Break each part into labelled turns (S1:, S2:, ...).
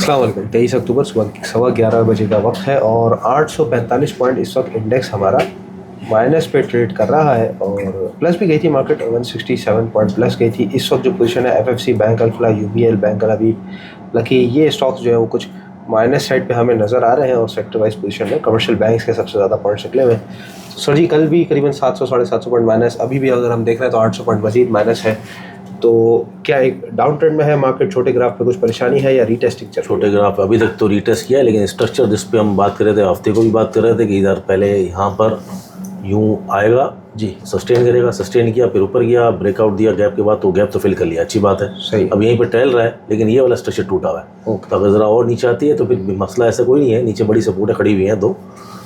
S1: अस्सलाम वालेकुम। 23 अक्टूबर सुबह 11:15 का वक्त है और 845 पॉइंट इस वक्त इंडेक्स हमारा माइनस पे ट्रेड कर रहा है और प्लस भी गई थी मार्केट 167 पॉइंट प्लस गई थी। इस वक्त जो पोजीशन है FFC bank, Alfalah, UBL bank, अभी लकी, ये स्टॉक्स जो है वो कुछ माइनस साइड पे हमें नज़र आ रहे हैं और सेक्टर वाइज पोजीशन में कमर्शियल बैंक्स के सबसे ज़्यादा पॉइंट्स निकले हुए हैं। तो सर जी, कल भी करीबन 700 साढ़े 700 पॉइंट माइनस, अभी भी अगर हम देख रहे हैं तो 800 पॉइंट मजीद माइनस है। तो क्या एक डाउन ट्रेंड में है मार्केट? छोटे ग्राफ पे कुछ परेशानी है या रीटेस्टिंग चल रही है?
S2: छोटे ग्राफ अभी तक तो रीटेस्ट किया है, लेकिन स्ट्रक्चर जिस पे हम बात कर रहे थे, हफ्ते को भी बात कर रहे थे कि इधर पहले यहाँ पर यूँ आएगा जी, सस्टेन करेगा, सस्टेन किया, फिर ऊपर गया, ब्रेकआउट दिया गैप के बाद, तो गैप तो फिल कर लिया, अच्छी बात है।
S1: सही।
S2: अब यहीं पे टहल रहा है, लेकिन ये वाला स्ट्रक्चर टूटा हुआ है। तो अगर ज़रा और नीचे आती है तो फिर मसला ऐसा कोई नहीं है। नीचे बड़ी सपोर्टें खड़ी हुई हैं दो,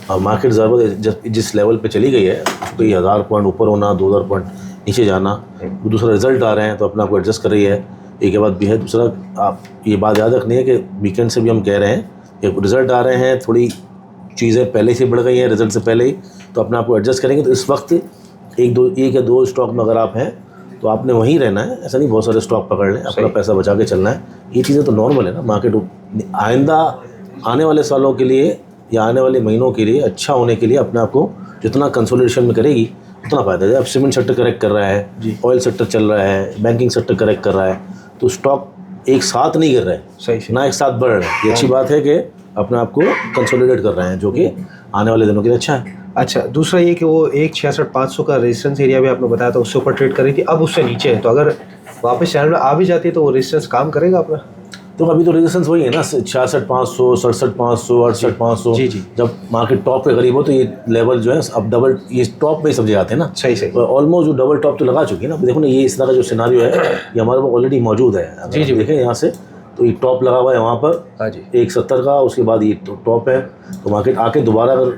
S2: और मार्केट ज़रूरत जिस लेवल पे चली गई है, तो ये 1000 पॉइंट ऊपर होना, 2000 पॉइंट नीचे जाना, दूसरा रिजल्ट आ रहे हैं तो अपने आपको एडजस्ट कर रही है। एक बात भी है, दूसरा आप ये बात याद रखनी है कि वीकेंड से भी हम कह रहे हैं कि रिजल्ट आ रहे हैं, थोड़ी चीज़ें पहले से बढ़ गई हैं रिजल्ट से पहले ही, तो अपने आपको एडजस्ट करेंगे। तो इस वक्त एक या दो स्टॉक में अगर आप हैं तो आपने वहीं रहना है, ऐसा नहीं बहुत सारे स्टॉक पकड़ लें, अपना पैसा बचा के चलना है। ये चीज़ें तो नॉर्मल है ना। मार्केट आइंदा आने वाले सालों के लिए या आने वाले महीनों के लिए अच्छा होने के लिए अपने आप को जितना कंसोलिडेशन में करेगी उतना फ़ायदा है। अब सीमेंट सेक्टर करेक्ट कर रहा है जी, ऑयल सेक्टर चल रहा है, बैंकिंग सेक्टर करेक्ट कर रहा है, तो स्टॉक एक साथ नहीं गिर रहे हैं,
S1: सही
S2: ना एक साथ बढ़ रहे हैं। ये अच्छी बात है कि अपने आप को कंसोलिडेट कर रहे हैं, जो कि आने वाले दिनों के लिए अच्छा है।
S1: अच्छा, दूसरा ये कि वो 166,500 का रेजिस्टेंस एरिया भी आपने बताया था, उससे ऊपर ट्रेड कर रही थी, अब उससे नीचे है, तो अगर वापस चैनल में आ भी जाती है तो वो रेजिस्टेंस काम करेगा अपना?
S2: तो अभी तो रेजिस्टेंस वही है ना, 66,500, 67,500, 68,500।
S1: जी जी।
S2: जब मार्केट टॉप पे करीब हो तो ये लेवल जो है अब डबल, ये टॉप पे ही सब जगह आते हैं ना।
S1: सही सही।
S2: ऑलमोस्ट जो डबल टॉप तो लगा चुकी है ना। देखो ना, ये इस तरह का जो सिनारियो है ये हमारे पास ऑलरेडी मौजूद है।
S1: जी जी।
S2: देखें यहाँ से तो ये टॉप लगा हुआ है वहाँ पर,
S1: हाँ जी,
S2: 170 का, उसके बाद ये टॉप है। तो मार्केट आके दोबारा अगर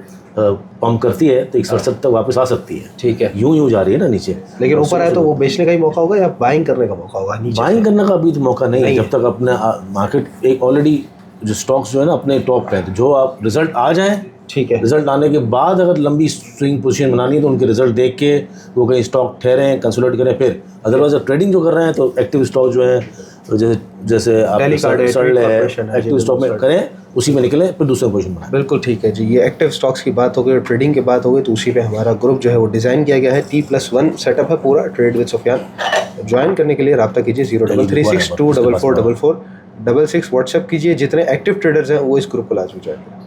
S2: पंप करती है तो 167 तक वापस आ सकती है।
S1: ठीक है।
S2: यूं जा रही है ना नीचे,
S1: लेकिन ऊपर आए तो वो बेचने का ही मौका होगा या बाइंग करने का मौका होगा? नीचे
S2: बाइंग करने का अभी तो मौका नहीं है, जब तक अपने मार्केट एक ऑलरेडी जो स्टॉक्स जो है ना अपने टॉप पे है। तो जो आप रिजल्ट आ जाए,
S1: ठीक है,
S2: रिजल्ट आने के बाद अगर लंबी स्विंग पोजीशन बनानी है तो उनके रिजल्ट देख के वो कहीं स्टॉक ठहरें, कंसोलिडेट करें, फिर अदरवाइज ट्रेडिंग जो कर रहे हैं तो एक्टिव स्टॉक जो है, जैसे आप एक्टिव स्टॉक में करें, उसी में निकलें, फिर दूसरे पोजीशन बनाएं।
S1: बिल्कुल ठीक है जी। ये एक्टिव स्टॉक्स की बात हो गई और ट्रेडिंग की बात हो गई, तो उसी पे हमारा ग्रुप जो है वो डिज़ाइन किया गया है। T+1 सेटअप है पूरा, ट्रेड विद सुफियान। ज्वाइन करने के लिए रब्ता कीजिए 0336244466, व्हाट्सएप कीजिए। जितने एक्टिव ट्रेडर्स हैं वो इस ग्रुप को लाजमी ज्वाइन करें।